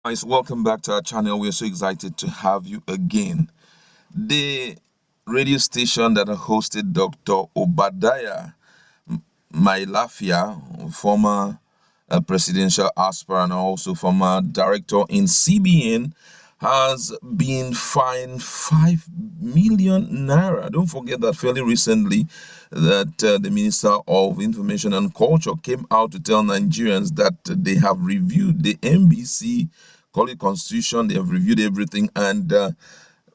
Guys, welcome back to our channel. We're so excited to have you again. The radio station that hosted Dr. Obadiah Mailafia, former presidential aspirant and also former director in CBN, has been fined 5 million naira. Don't forget that fairly recently that the Minister of Information and Culture came out to tell Nigerians that they have reviewed the NBC, call it constitution, they have reviewed everything, and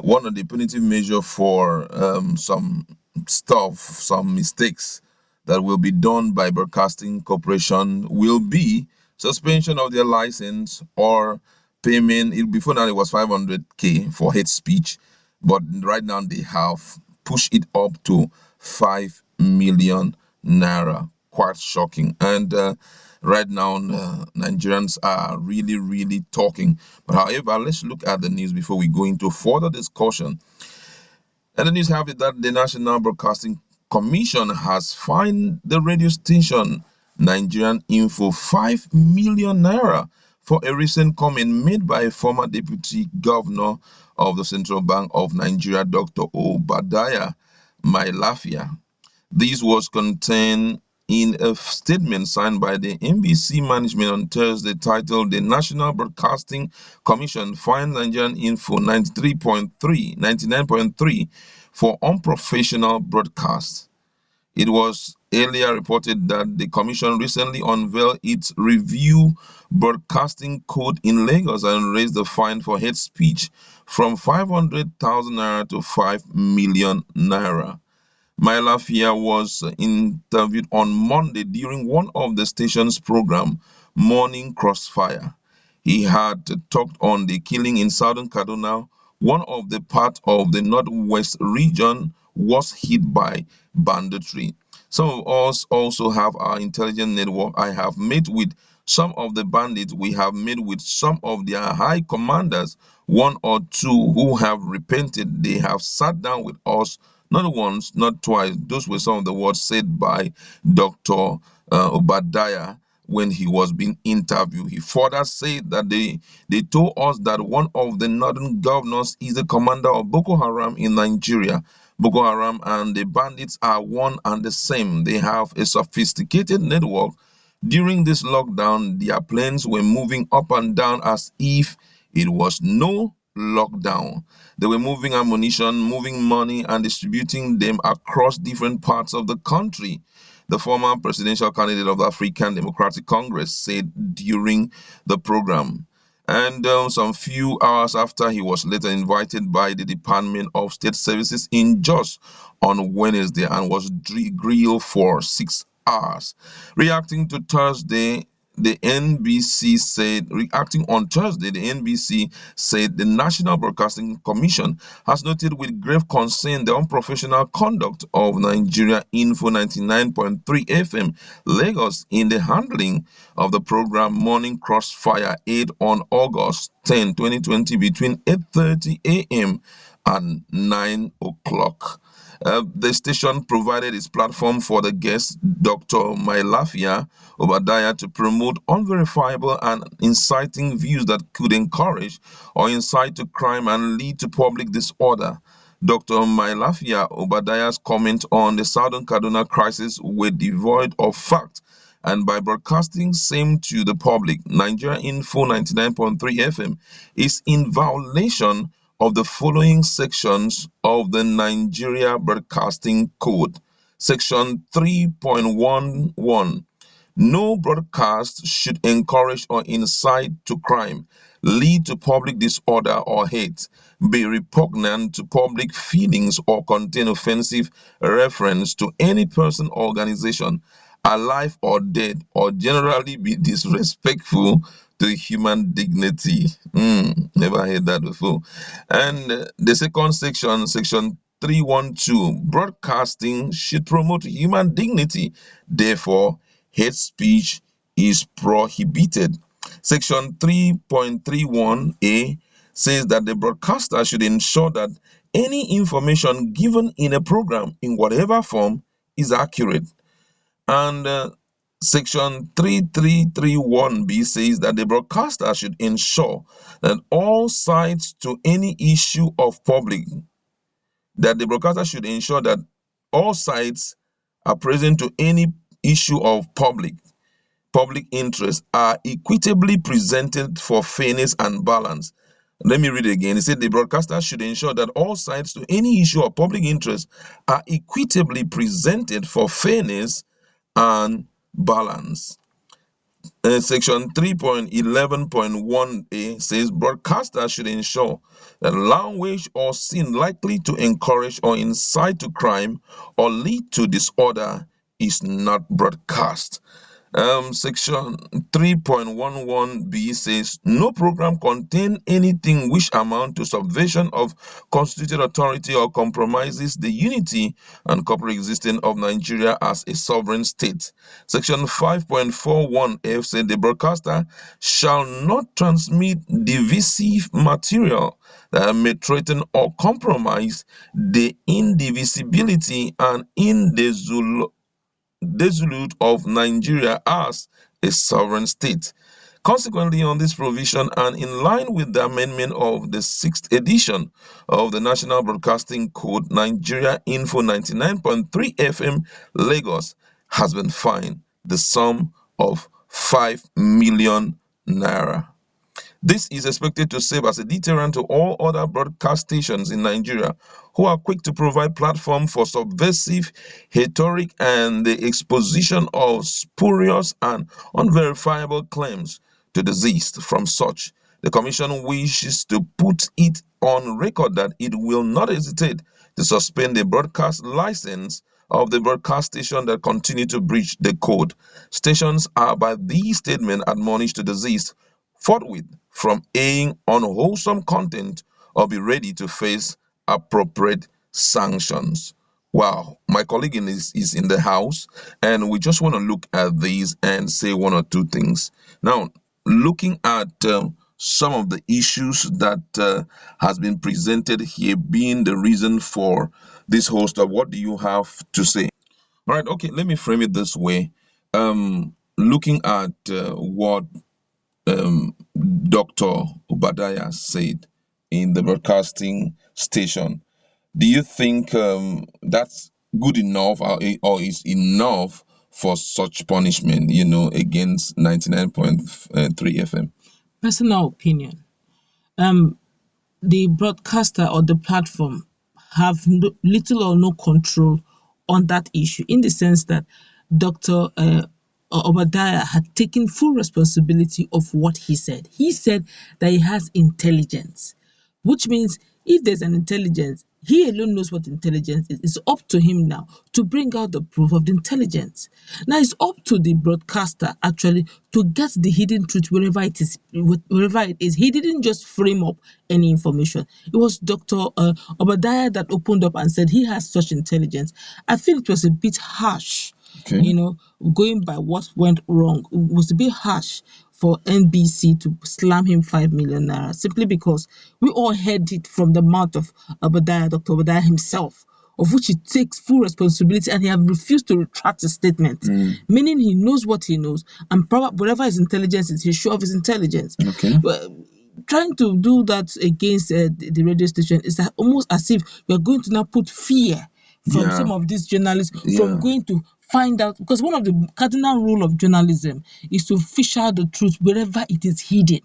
one of the punitive measure for some stuff, some mistakes that will be done by Broadcasting Corporation will be suspension of their license or payment. Before now it was 500k for hate speech, but right now they have pushed it up to 5 million naira. Quite shocking. And right now, Nigerians are really talking. But however, let's look at the news before we go into further discussion. And the news have it that the National Broadcasting Commission has fined the radio station Nigerian Info 5 million naira for a recent comment made by a former deputy governor of the Central Bank of Nigeria, Dr. Obadiah Mailafia. This was contained in a statement signed by the NBC management on Thursday titled "The National Broadcasting Commission fined Nigerian Info 99.3 for unprofessional broadcast." It was earlier reported that the commission recently unveiled its review broadcasting code in Lagos and raised the fine for hate speech from 500,000 naira to 5 million naira. Mailafia was interviewed on Monday during one of the station's program, Morning Crossfire. He had talked on the killing in southern Kaduna. One of the parts of the northwest region was hit by banditry. Some of us also have our intelligence network. I have met with some of the bandits. We have met with some of their high commanders, one or two who have repented. They have sat down with us not once, not twice. Those were some of the words said by Dr. Obadiah when he was being interviewed. He further said that they told us that one of the northern governors is the commander of Boko Haram in Nigeria. Boko Haram and the bandits are one and the same. They have a sophisticated network. During this lockdown, their planes were moving up and down as if it was no lockdown. They were moving ammunition, moving money, and distributing them across different parts of the country. The former presidential candidate of the African Democratic Congress said during the program. And some few hours after, he was later invited by the Department of State Services in Jos on Wednesday and was grilled for 6 hours. Reacting to Thursday, the NBC said, reacting on Thursday, the NBC said the National Broadcasting Commission has noted with grave concern the unprofessional conduct of Nigeria Info 99.3 FM Lagos in the handling of the program Morning Crossfire aired on August 10, 2020 between 8:30 a.m. and 9 o'clock. The station provided its platform for the guest, Dr. Mailafia Obadiah, to promote unverifiable and inciting views that could encourage or incite to crime and lead to public disorder. Dr. Mailafia Obadiah's comment on the Southern Kaduna crisis were devoid of fact, and by broadcasting same to the public, Nigeria Info 99.3 FM is in violation of the following sections of the Nigeria Broadcasting Code. Section 3.11. No broadcast should encourage or incite to crime, lead to public disorder or hate, be repugnant to public feelings, or contain offensive reference to any person or organization, alive or dead, or generally be disrespectful to human dignity. Never heard that before. And the second section, section 312, broadcasting should promote human dignity. Therefore, hate speech is prohibited. Section 3.31a says that the broadcaster should ensure that any information given in a program in whatever form is accurate. And Section 3331B says that the broadcaster should ensure that all sides to any issue of public, that the broadcaster should ensure that all sides are present to any issue of public interest are equitably presented for fairness and balance. Let me read it again. It said the broadcaster should ensure that all sides to any issue of public interest are equitably presented for fairness and balance. Section 3.11.1a says broadcasters should ensure that language or scene likely to encourage or incite to crime or lead to disorder is not broadcast. Section 3.11b says no program contain anything which amount to subversion of constituted authority or compromises the unity and corporate existence of Nigeria as a sovereign state. Section 5.41f said the broadcaster shall not transmit divisive material that may threaten or compromise the indivisibility and indissolubility of Nigeria as a sovereign state. Consequently, on this provision and in line with the amendment of the 6th edition of the National Broadcasting Code, Nigeria Info 99.3 FM Lagos has been fined the sum of 5 million naira. This is expected to serve as a deterrent to all other broadcast stations in Nigeria who are quick to provide platform for subversive rhetoric and the exposition of spurious and unverifiable claims to desist from such. The Commission wishes to put it on record that it will not hesitate to suspend the broadcast license of the broadcast station that continue to breach the code. Stations are by these statements admonished to desist forthwith from airing unwholesome content or be ready to face appropriate sanctions. Wow, my colleague is in the house, and we just want to look at these and say one or two things. Now, looking at some of the issues that has been presented here being the reason for this host up, what do you have to say? All right, okay, let me frame it this way. Looking at what Dr. Obadiah said in the broadcasting station, do you think that's good enough or is enough for such punishment, against 99.3 FM? Personal opinion. Um, the broadcaster or the platform have little or no control on that issue, in the sense that Dr. Obadiah had taken full responsibility of what he said. He said that he has intelligence, which means if there's an intelligence, he alone knows what intelligence is. It's up to him now to bring out the proof of the intelligence. Now it's up to the broadcaster actually to get the hidden truth wherever it is. Wherever it is, he didn't just frame up any information. It was Dr. Obadiah that opened up and said he has such intelligence. I feel it was a bit harsh. Okay. Going by what went wrong, it was a bit harsh for NBC to slam him 5 million naira simply because we all heard it from the mouth of Dr. Obadiah himself, of which he takes full responsibility and he has refused to retract his statement, meaning he knows what he knows and probably whatever his intelligence is, he's sure of his intelligence. Okay. Trying to do that against the radio station is almost as if you're going to now put fear from some of these journalists from going to find out, because one of the cardinal rule of journalism is to fish out the truth wherever it is hidden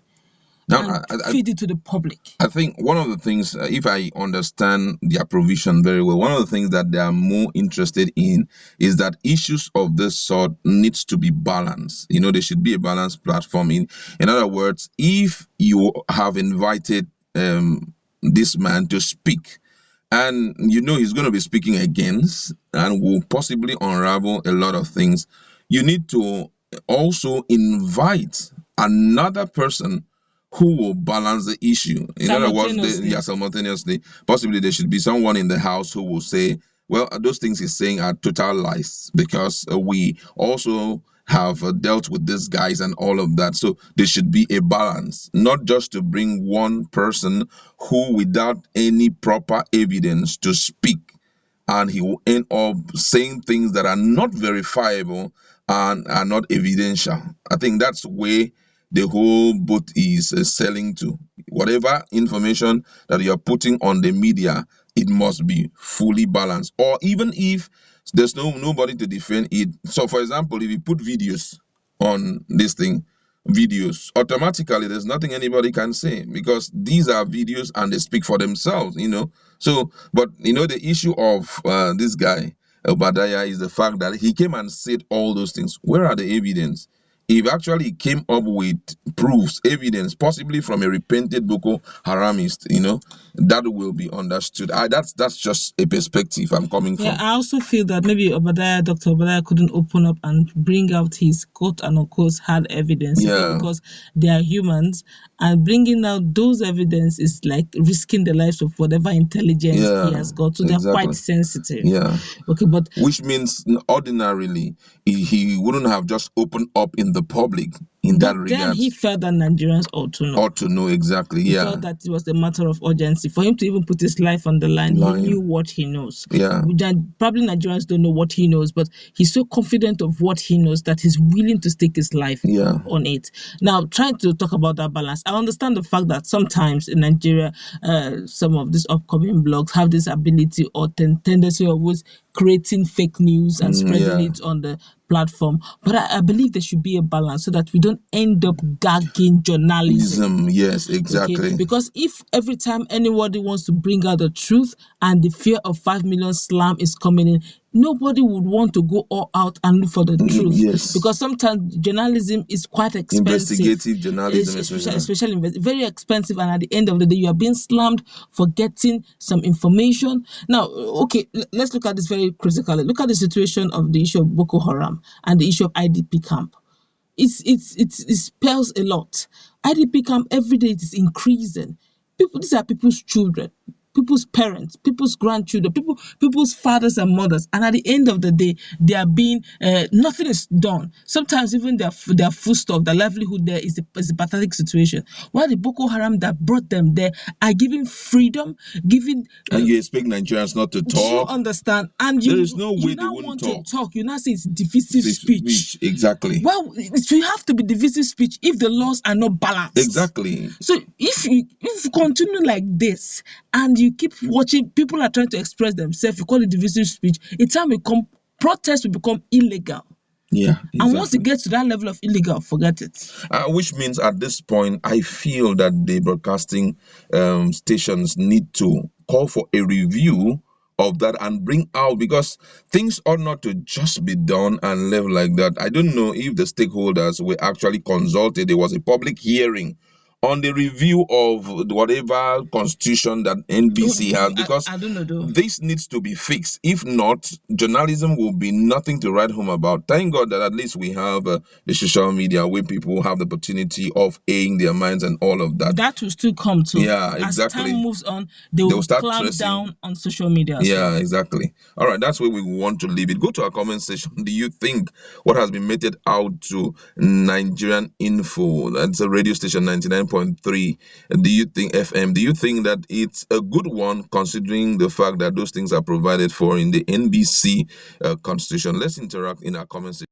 and feed it to the public. I think one of the things, if I understand their provision very well, one of the things that they are more interested in is that issues of this sort needs to be balanced. There should be a balanced platform. In other words, if you have invited this man to speak, and he's going to be speaking against and will possibly unravel a lot of things, you need to also invite another person who will balance the issue. In other words, simultaneously, possibly there should be someone in the house who will say, well, those things he's saying are total lies, because we also have dealt with these guys and all of that. So there should be a balance, not just to bring one person who, without any proper evidence to speak, and he will end up saying things that are not verifiable and are not evidential. I think that's where the whole boat is selling to. Whatever information that you are putting on the media, it must be fully balanced. Or even if there's nobody to defend it. So, for example, if you put videos on this thing, videos automatically, there's nothing anybody can say because these are videos and they speak for themselves. So, but the issue of this guy Obadiah is the fact that he came and said all those things. Where are the evidence? If actually came up with proofs, evidence, possibly from a repented Boko Haramist, that will be understood. That's just a perspective I'm coming Yeah, from. I also feel that maybe Dr. Obadiah couldn't open up and bring out his quote and unquote hard evidence simply Yeah, because they are humans, and bringing out those evidence is like risking the lives of whatever intelligence he yeah, has got. So they're quite exactly. sensitive. Yeah. Okay, but Which means ordinarily he wouldn't have just opened up in the public in that then he regards. felt that Nigerians ought to know. Ought to know exactly. He Yeah. felt that it was a matter of urgency for him to even put his life on the line. He knew Lying. what he knows. Yeah. Probably Nigerians don't know what he knows, but he's so confident of what he knows that he's willing to stake his life Yeah. on it. Now, trying to talk about that balance, I understand the fact that sometimes in Nigeria, some of these upcoming blogs have this ability or tendency of always creating fake news and spreading Yeah. it on the platform. But I believe there should be a balance so that we don't end up gagging journalism. Yes, Okay, exactly. because if every time anybody wants to bring out the truth and the fear of 5 million slam is coming in, nobody would want to go all out and look for the truth. Yes. Because sometimes journalism is quite expensive. Investigative journalism, especially. Especially very expensive, and at the end of the day, you are being slammed for getting some information. Now, okay, let's look at this very critically. Look at the situation of the issue of Boko Haram and the issue of IDP camp. It spells a lot. IDP camp every day it is increasing. These are people's children, people's parents, people's grandchildren, people's fathers and mothers, and at the end of the day, they are being nothing is done. Sometimes even their foodstuff, their livelihood there is a pathetic situation. While the Boko Haram that brought them there are giving freedom, giving And you expect Nigerians not to do you talk? understand? And There is no you way they now wouldn't want to talk. talk. You now say it's divisive speech. Exactly. Well, it should have to be divisive speech if the laws are not balanced. Exactly. So if you continue like this and you keep watching, people are trying to express themselves, you call it divisive speech, it's time protest will become illegal. Yeah, exactly. And once it gets to that level of illegal, forget it. Which means at this point, I feel that the broadcasting stations need to call for a review of that and bring out, because things ought not to just be done and left like that. I don't know if the stakeholders were actually consulted. There was a public hearing on the review of whatever constitution that NBC has, because I don't know though. this needs to be fixed. If not, journalism will be nothing to write home about. Thank God that at least we have the social media where people have the opportunity of airing their minds and all of that. That will still come too. Yeah, exactly. As time moves on, they They'll will start clamp tracing. down on social media as Yeah, well. exactly. All right, that's where we want to leave it. Go to our comment section. Do you think what has been meted out to Nigerian Info, that's a radio station 99.3, do you think FM, do you think that it's a good one considering the fact that those things are provided for in the NBC constitution? Let's interact in our comment section.